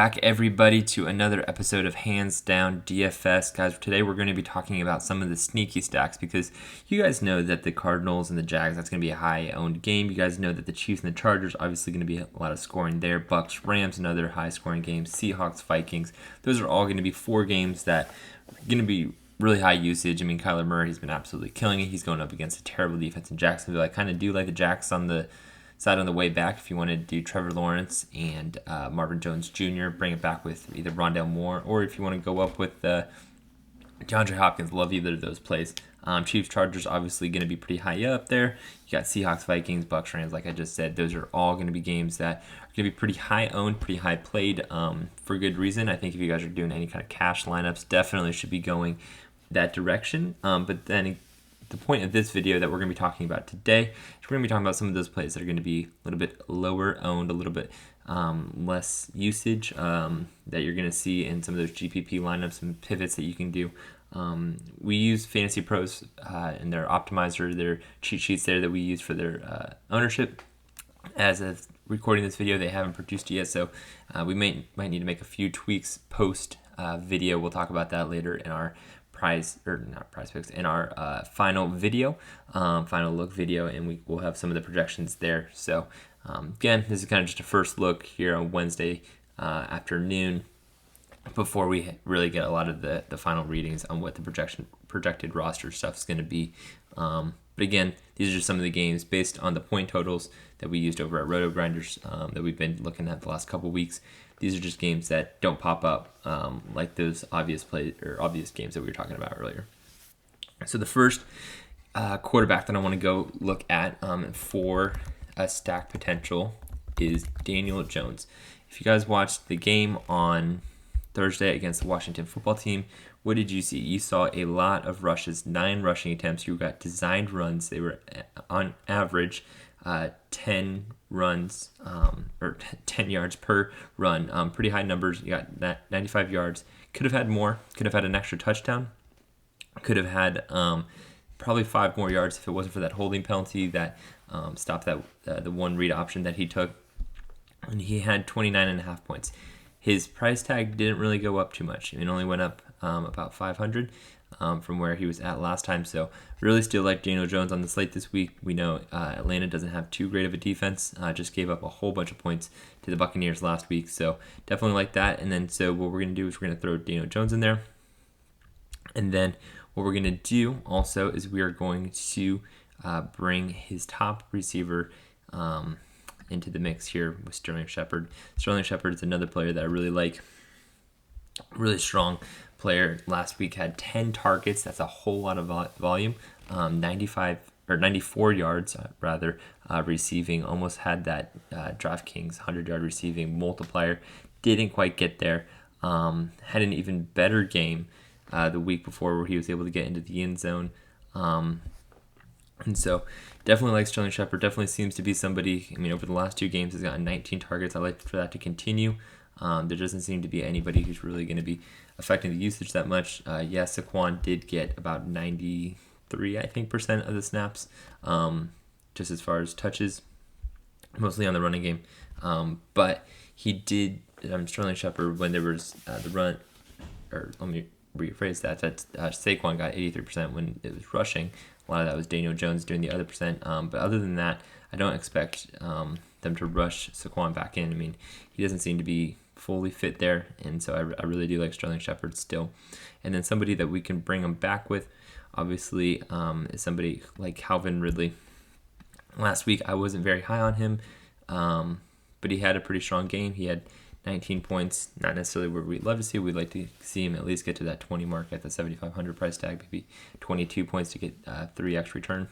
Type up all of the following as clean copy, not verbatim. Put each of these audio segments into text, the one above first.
Back everybody to another episode of Hands Down DFS. Guys, today we're going to be talking about some of the sneaky stacks because you guys know that the Cardinals and the Jags, that's going to be a high owned game. You guys know that the Chiefs and the Chargers, obviously going to be a lot of scoring there. Bucs, Rams, another high scoring game. Seahawks, Vikings. Those are all going to be four games that are going to be really high usage. I mean, Kyler Murray has been absolutely killing it. He's going up against a terrible defense in Jacksonville. I kind of do like the Jacks on the side on the way back if you want to do Trevor Lawrence and Marvin Jones Jr., bring it back with either Rondale Moore, or if you want to go up with DeAndre Hopkins, love either of those plays. Chiefs, Chargers, obviously going to be pretty high up there. You got Seahawks, Vikings, Bucs, Rams, like I just said. Those are all going to be games that are going to be pretty high owned, pretty high played for good reason. I think if you guys are doing any kind of cash lineups, definitely should be going that direction. But then the point of this video that we're going to be talking about today is we're going to be talking about some of those plays that are going to be a little bit lower owned, a little bit less usage that you're going to see in some of those GPP lineups and pivots that you can do. We use Fantasy Pros and their optimizer, their cheat sheets there that we use for their ownership. As of recording this video, they haven't produced it yet, so we might need to make a few tweaks post video. We'll talk about that later in our in our final video, final look video, and we'll have some of the projections there. So again, this is kind of just a first look here on Wednesday afternoon before we really get a lot of the final readings on what the projected roster stuff is going to be. But again, these are just some of the games based on the point totals that we used over at Roto Grinders that we've been looking at the last couple weeks. These are just games that don't pop up like those obvious games that we were talking about earlier. So the first quarterback that I want to go look at for a stack potential is Daniel Jones. If you guys watched the game on Thursday against the Washington football team, what did you see? You saw a lot of rushes, 9 rushing attempts. You got designed runs. They were on average 10 runs or 10 yards per run. Pretty high numbers. You got 95 yards. Could have had more. Could have had an extra touchdown. Could have had probably 5 more yards if it wasn't for that holding penalty that stopped that the one read option that he took. And he had 29.5 points. His price tag didn't really go up too much. It only went up about 500 from where he was at last time. So really still like Daniel Jones on the slate this week. We know Atlanta doesn't have too great of a defense. Just gave up a whole bunch of points to the Buccaneers last week. So definitely like that. And then so what we're going to do is we're going to throw Daniel Jones in there. And then what we're going to do also is we are going to bring his top receiver into the mix here with Sterling Shepard. Sterling Shepard is another player that I really like. Really strong player. Last week had 10 targets. That's a whole lot of volume. 94 yards receiving. Almost had that DraftKings 100-yard receiving multiplier. Didn't quite get there. Had an even better game the week before where he was able to get into the end zone. And so definitely like Sterling Shepard. Definitely seems to be somebody, I mean, over the last 2 games has gotten 19 targets. I like for that to continue. There doesn't seem to be anybody who's really going to be affecting the usage that much. Yes, Saquon did get about 93, I think, % of the snaps, just as far as touches, mostly on the running game. But he did, Sterling Shepard, when there was the run, or let me rephrase that Saquon got 83% when it was rushing. A lot of that was Daniel Jones doing the other percent. But other than that, I don't expect them to rush Saquon back in. I mean, he doesn't seem to be fully fit there, and so I really do like Sterling Shepard still. And then somebody that we can bring him back with, obviously, is somebody like Calvin Ridley. Last week, I wasn't very high on him, but he had a pretty strong game. He had 19 points, not necessarily where we'd love to see. We'd like to see him at least get to that 20 mark at the 7,500 price tag, maybe 22 points to get 3x return.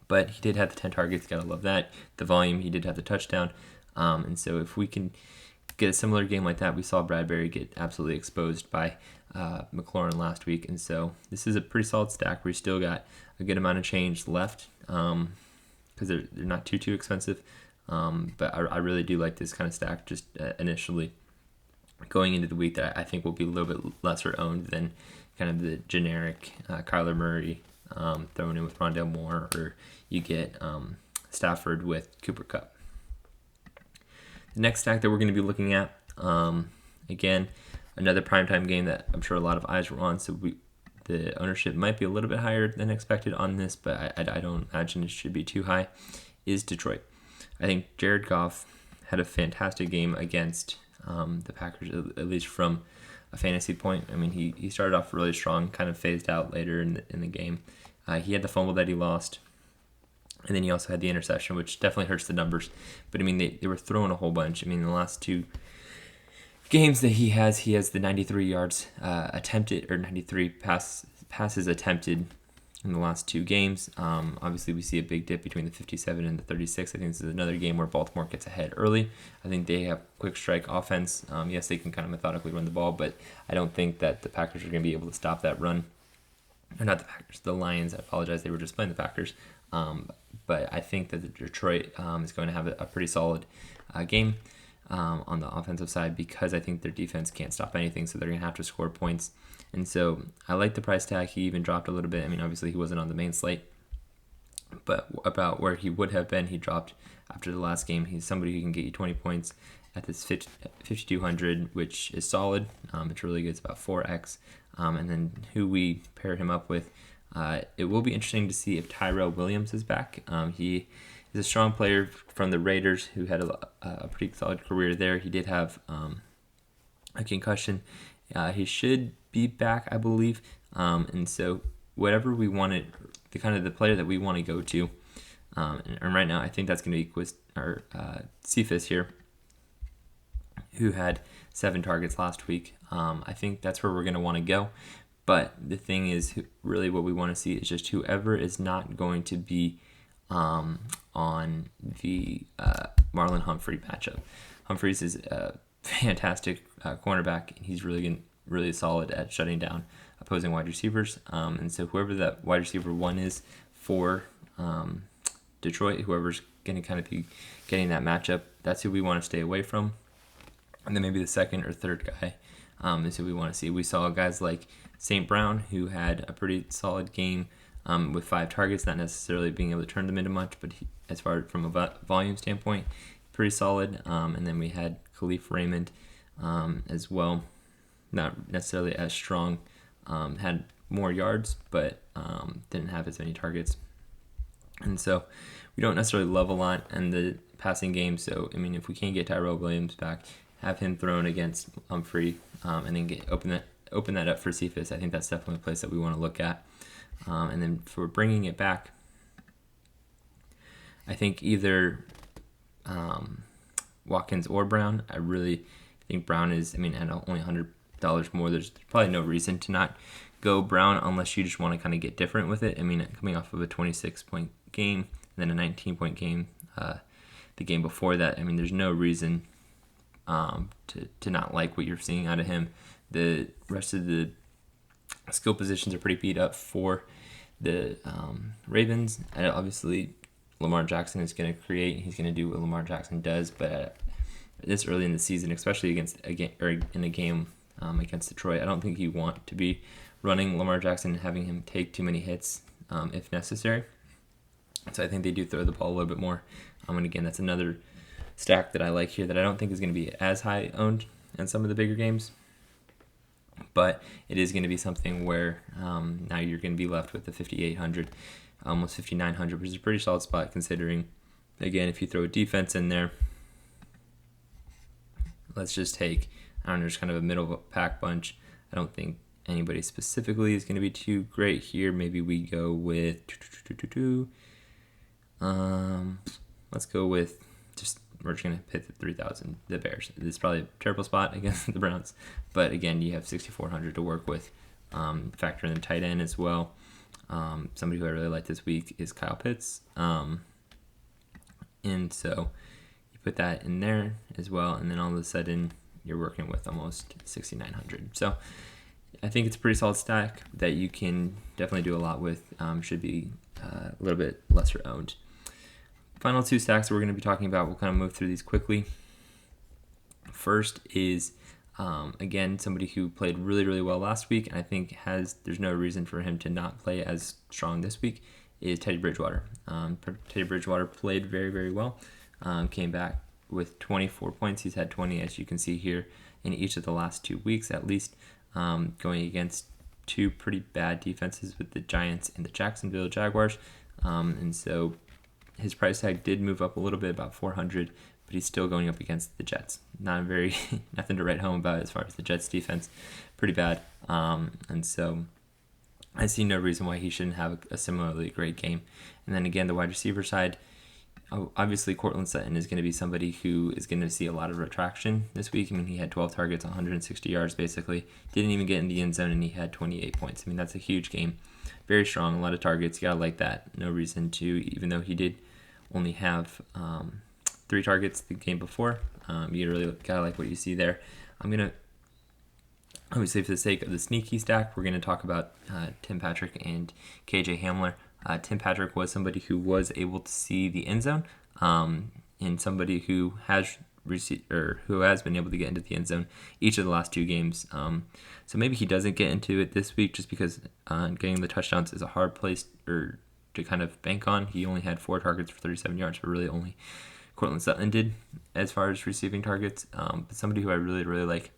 But he did have the 10 targets, gotta love that. The volume, he did have the touchdown. And so if we can get a similar game like that, we saw Bradbury get absolutely exposed by McLaurin last week. And so this is a pretty solid stack. We still got a good amount of change left because they're not too expensive. But I really do like this kind of stack just initially going into the week that I think will be a little bit lesser owned than kind of the generic Kyler Murray thrown in with Rondale Moore, or you get Stafford with Cooper Kupp. The next stack that we're going to be looking at Again, another primetime game that I'm sure a lot of eyes were on, so the ownership might be a little bit higher than expected on this, but I don't imagine it should be too high, is Detroit. I think Jared Goff had a fantastic game against the Packers, at least from a fantasy point. I mean, he started off really strong, kind of phased out later in the game. He had the fumble that he lost, and then he also had the interception, which definitely hurts the numbers. But I mean, they were throwing a whole bunch. I mean, in the last two games that he has the 93 yards attempted, or 93 passes attempted in the last two games. Obviously, we see a big dip between the 57 and the 36. I think this is another game where Baltimore gets ahead early. I think they have quick strike offense. Yes, they can kind of methodically run the ball, but I don't think that the Packers are going to be able to stop that run. Or not the Packers, the Lions. I apologize. They were just playing the Packers. But I think that the Detroit is going to have a pretty solid game on the offensive side, because I think their defense can't stop anything, so they're going to have to score points. And so I like the price tag. He even dropped a little bit. I mean, obviously he wasn't on the main slate, but about where he would have been, he dropped after the last game. He's somebody who can get you 20 points at this 5,200, which is solid. It's really good. It's about 4x. And then who we pair him up with, it will be interesting to see if Tyrell Williams is back. He is a strong player from the Raiders who had a pretty solid career there. He did have a concussion. He should be back, I believe. And so whatever we wanted, the player that we want to go to, and right now I think that's going to be CEPHUS here, who had 7 targets last week. I think that's where we're going to want to go. But the thing is, really what we want to see is just whoever is not going to be on the Marlon Humphrey matchup. Humphreys is a fantastic cornerback. He's really solid at shutting down opposing wide receivers. And so whoever that wide receiver 1 is for Detroit, whoever's going to kind of be getting that matchup, that's who we want to stay away from. And then maybe the second or third guy is who we want to see. We saw guys like St. Brown, who had a pretty solid game with 5 targets, not necessarily being able to turn them into much, but as far from a volume standpoint, pretty solid. And then we had KALIF RAYMOND as well, not necessarily as strong, had more yards, but didn't have as many targets. And so we don't necessarily love a lot in the passing game. So, I mean, if we can't get Tyrell Williams back, have him thrown against Humphrey, and then open that up for CEPHUS, I think that's definitely a place that we want to look at. And then for bringing it back, I think either Watkins or Brown. I really think Brown is, I mean, at only $100 more, there's probably no reason to not go Brown unless you just want to kind of get different with it. I mean, coming off of a 26-point game and then a 19-point game the game before that, I mean, there's no reason to not like what you're seeing out of him. The rest of the skill positions are pretty beat up for the Ravens. And obviously, Lamar Jackson is going to create. He's going to do what Lamar Jackson does. But this early in the season, especially in a game against Detroit, I don't think you want to be running Lamar Jackson and having him take too many hits if necessary. So I think they do throw the ball a little bit more. And again, that's another stack that I like here that I don't think is going to be as high owned in some of the bigger games. But it is going to be something where now you're going to be left with the 5,800, almost 5,900, which is a pretty solid spot considering, again, if you throw a defense in there, let's just take, I don't know, just kind of a middle pack bunch. I don't think anybody specifically is going to be too great here. Maybe we go with, let's go with just, we're just going to hit the 3,000, the Bears. This is probably a terrible spot against the Browns. But again, you have 6,400 to work with. Factor in the tight end as well. Somebody who I really like this week is Kyle Pitts. And so you put that in there as well. And then all of a sudden, you're working with almost 6,900. So I think it's a pretty solid stack that you can definitely do a lot with. Should be a little bit lesser owned. Final 2 stacks that we're going to be talking about, we'll kind of move through these quickly. First is, again, somebody who played really, really well last week, and I think there's no reason for him to not play as strong this week, is Teddy Bridgewater. Teddy Bridgewater played very, very well, came back with 24 points. He's had 20, as you can see here, in each of the last 2 weeks at least, going against two pretty bad defenses with the Giants and the Jacksonville Jaguars. And so his price tag did move up a little bit, about 400, but he's still going up against the Jets. Nothing to write home about as far as the Jets defense. Pretty bad. And so I see no reason why he shouldn't have a similarly great game. And then again, the wide receiver side, obviously Courtland Sutton is going to be somebody who is going to see a lot of retraction this week. I mean, he had 12 targets, 160 yards basically. Didn't even get in the end zone, and he had 28 points. I mean, that's a huge game. Very strong, a lot of targets. You got to like that. No reason to, even though he did only have 3 targets the game before. You really got to like what you see there. I'm going to, obviously for the sake of the sneaky stack, we're going to talk about Tim Patrick and KJ Hamler. Tim Patrick was somebody who was able to see the end zone, and somebody who has who has been able to get into the end zone each of the last 2 games. So maybe he doesn't get into it this week just because getting the touchdowns is a hard place to kind of bank on. He only had 4 targets for 37 yards, but really only Courtland Sutton did as far as receiving targets. But somebody who I really, really like.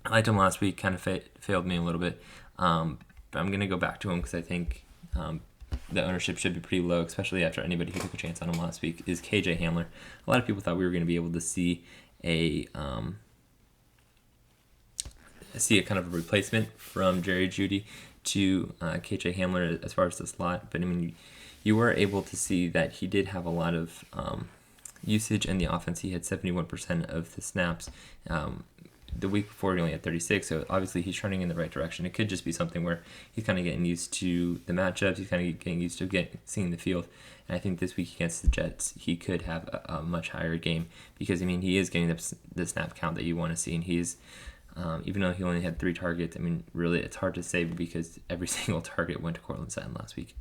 I liked him last week, kind of failed me a little bit. But I'm going to go back to him because I think the ownership should be pretty low, especially after anybody who took a chance on him last week, is KJ Hamler. A lot of people thought we were going to be able to see a kind of a replacement from Jerry Jeudy to KJ Hamler as far as the slot. But I mean, you were able to see that he did have a lot of usage in the offense. He had 71% of the snaps. The week before, he only had 36, so obviously he's trending in the right direction. It could just be something where he's kind of getting used to the matchups. He's kind of getting used to seeing the field. And I think this week against the Jets, he could have a much higher game because, I mean, he is getting the snap count that you want to see. And he's, even though he only had 3 targets, I mean, really, it's hard to say because every single target went to Courtland Sutton last week.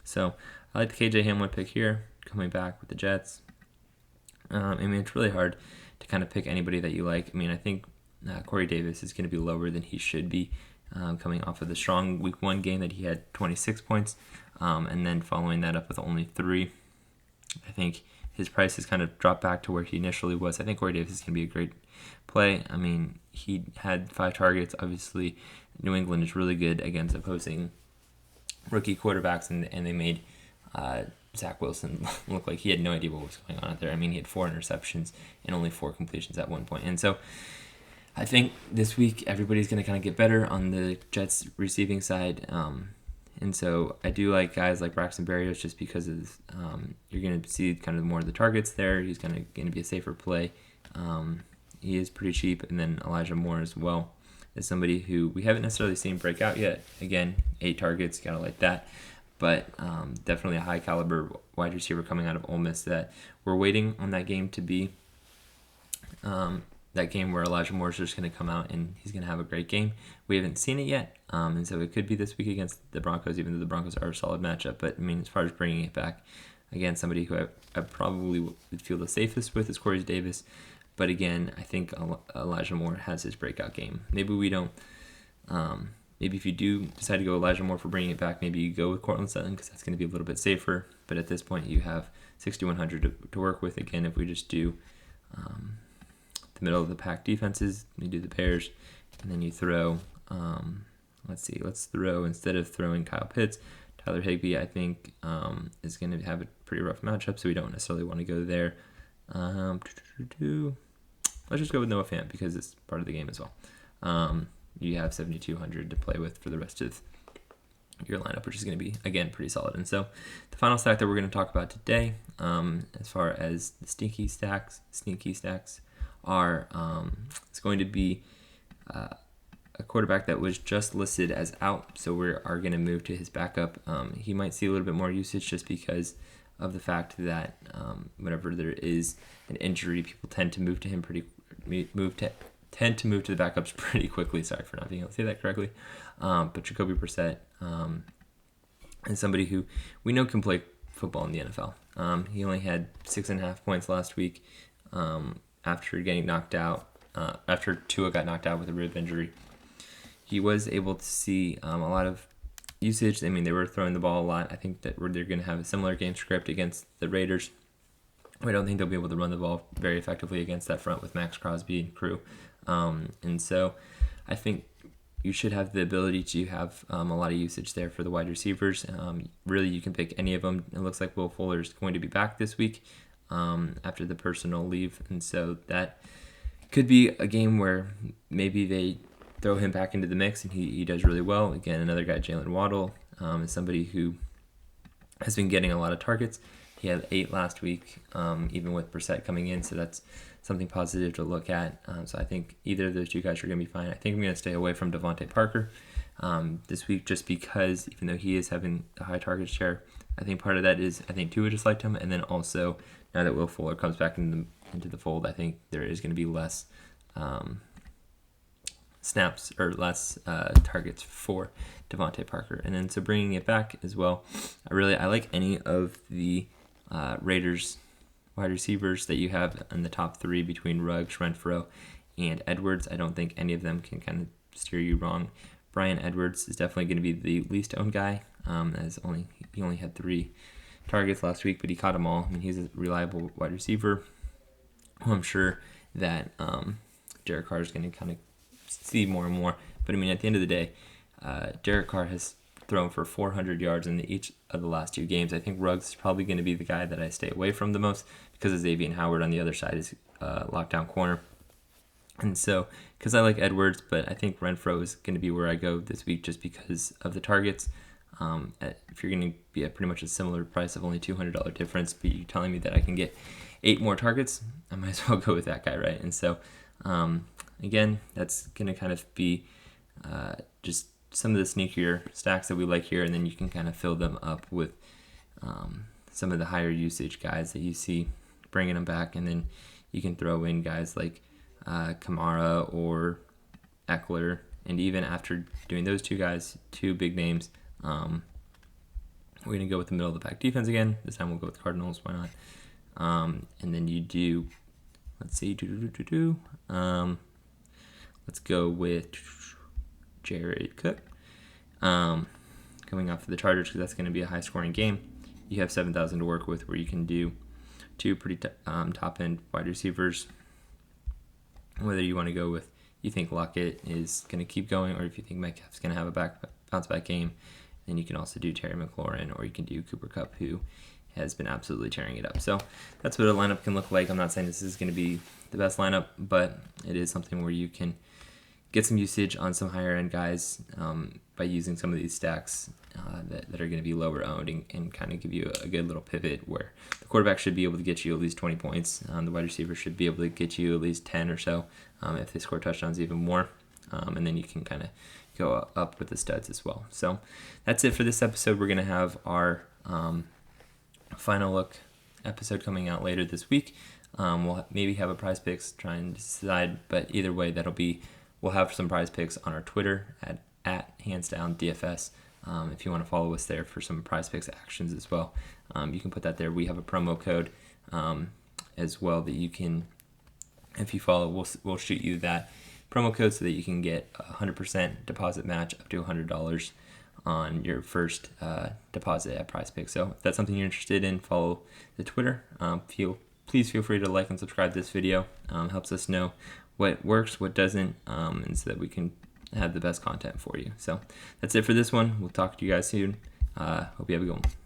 So I like the KJ Hamler pick here, coming back with the Jets. I mean, it's really hard to kind of pick anybody that you like. I mean, I think Corey Davis is going to be lower than he should be, coming off of the strong week 1 game that he had 26 points, and then following that up with only 3. I think his price has kind of dropped back to where he initially was. I think Corey Davis is going to be a great play. I mean, he had 5 targets. Obviously, New England is really good against opposing rookie quarterbacks, and they made Zach Wilson looked like he had no idea what was going on out there. I mean, he had 4 interceptions and only 4 completions at one point. And so I think this week everybody's going to kind of get better on the Jets receiving side. And so I do like guys like Braxton Berrios just because of, you're going to see kind of more of the targets there. He's going to be a safer play. He is pretty cheap. And then Elijah Moore as well is somebody who we haven't necessarily seen break out yet. Again, 8 targets, got to like that. But definitely a high caliber wide receiver coming out of Ole Miss that we're waiting on that game to be that game where Elijah Moore is just going to come out and he's going to have a great game. We haven't seen it yet, and so it could be this week against the Broncos, even though the Broncos are a solid matchup. But I mean, as far as bringing it back, again, somebody who I probably would feel the safest with is Corey Davis. But again, I think Elijah Moore has his breakout game. Maybe we don't. Maybe if you do decide to go Elijah Moore for bringing it back, maybe you go with Courtland Sutton because that's going to be a little bit safer. But at this point, you have 6,100 to work with. Again, if we just do the middle of the pack defenses, you do the Bears, and then you throw, let's throw, instead of throwing Kyle Pitts, Tyler Higbee, I think, is going to have a pretty rough matchup, so we don't necessarily want to go there. Let's just go with Noah Fant because it's part of the game as well. You have 7,200 to play with for the rest of your lineup, which is going to be, again, pretty solid. And so the final stack that we're going to talk about today, as far as the sneaky stacks are, it's going to be a quarterback that was just listed as out, so we are going to move to his backup. He might see a little bit more usage just because of the fact that whenever there is an injury, people tend to move to him tend to move to the backups pretty quickly. Sorry for not being able to say that correctly. But Jacoby Brissett is somebody who we know can play football in the NFL. He only had 6.5 points last week after getting knocked out, after Tua got knocked out with a rib injury. He was able to see a lot of usage. I mean, they were throwing the ball a lot. I think that they're going to have a similar game script against the Raiders. I don't think they'll be able to run the ball very effectively against that front with Max Crosby and crew. And so I think you should have the ability to have a lot of usage there for the wide receivers. Really, you can pick any of them. It looks like Will Fuller is going to be back this week after the personal leave. And so that could be a game where maybe they throw him back into the mix and he does really well. Again, another guy, Jalen Waddle, is somebody who has been getting a lot of targets. He had 8 last week, even with Brissett coming in, so that's something positive to look at. So I think either of those two guys are going to be fine. I think I'm going to stay away from Devontae Parker this week just because even though he is having a high target share, I think part of that is I think Tua just liked him, and then also now that Will Fuller comes back into the fold, I think there is going to be less snaps or less targets for Devontae Parker. And then so bringing it back as well, I like any of the Raiders wide receivers that you have in the top 3 between Ruggs, Renfrow, and Edwards. I don't think any of them can kind of steer you wrong. Bryan Edwards is definitely going to be the least owned guy, as he only had 3 targets last week, but he caught them all. I mean, he's a reliable wide receiver who I'm sure that Derek Carr is going to kind of see more and more. But I mean, at the end of the day, Derek Carr has thrown for 400 yards in each of the last 2 games. I think Ruggs is probably going to be the guy that I stay away from the most because of Xavier Howard on the other side is lockdown corner. And so, because I like Edwards, but I think Renfrow is going to be where I go this week just because of the targets. If you're going to be at pretty much a similar price of only $200 difference, but you're telling me that I can get 8 more targets, I might as well go with that guy, right? And so, again, that's going to kind of be just some of the sneakier stacks that we like here, and then you can kind of fill them up with some of the higher usage guys that you see, bringing them back, and then you can throw in guys like Kamara or Eckler, and even after doing those 2 guys, 2 big names, we're going to go with the middle of the pack defense again. This time we'll go with Cardinals, why not? And then you do, let's see, let's go with Jared Cook, coming off of the Chargers, because that's going to be a high-scoring game. You have 7,000 to work with, where you can do 2 pretty top-end wide receivers. Whether you want to go with, you think Lockett is going to keep going, or if you think Metcalf's going to have a bounce-back game, then you can also do Terry McLaurin, or you can do Cooper Kupp, who has been absolutely tearing it up. So that's what a lineup can look like. I'm not saying this is going to be the best lineup, but it is something where you can get some usage on some higher end guys by using some of these stacks that are going to be lower owned and kind of give you a good little pivot where the quarterback should be able to get you at least 20 points. The wide receiver should be able to get you at least 10 or so if they score touchdowns, even more. And then you can kind of go up with the studs as well. So that's it for this episode. We're going to have our final look episode coming out later this week. We'll maybe have a prize picks, try and decide, but either way, we'll have some prize picks on our Twitter at handsdowndfs. If you want to follow us there for some prize picks actions as well, you can put that there. We have a promo code as well that you can, if you follow, we'll shoot you that promo code so that you can get a 100% deposit match up to $100 on your first deposit at prize picks. So if that's something you're interested in, follow the Twitter. Please feel free to like and subscribe this video. Helps us know what works, what doesn't, and so that we can have the best content for you. So that's it for this one. We'll talk to you guys soon. Hope you have a good one.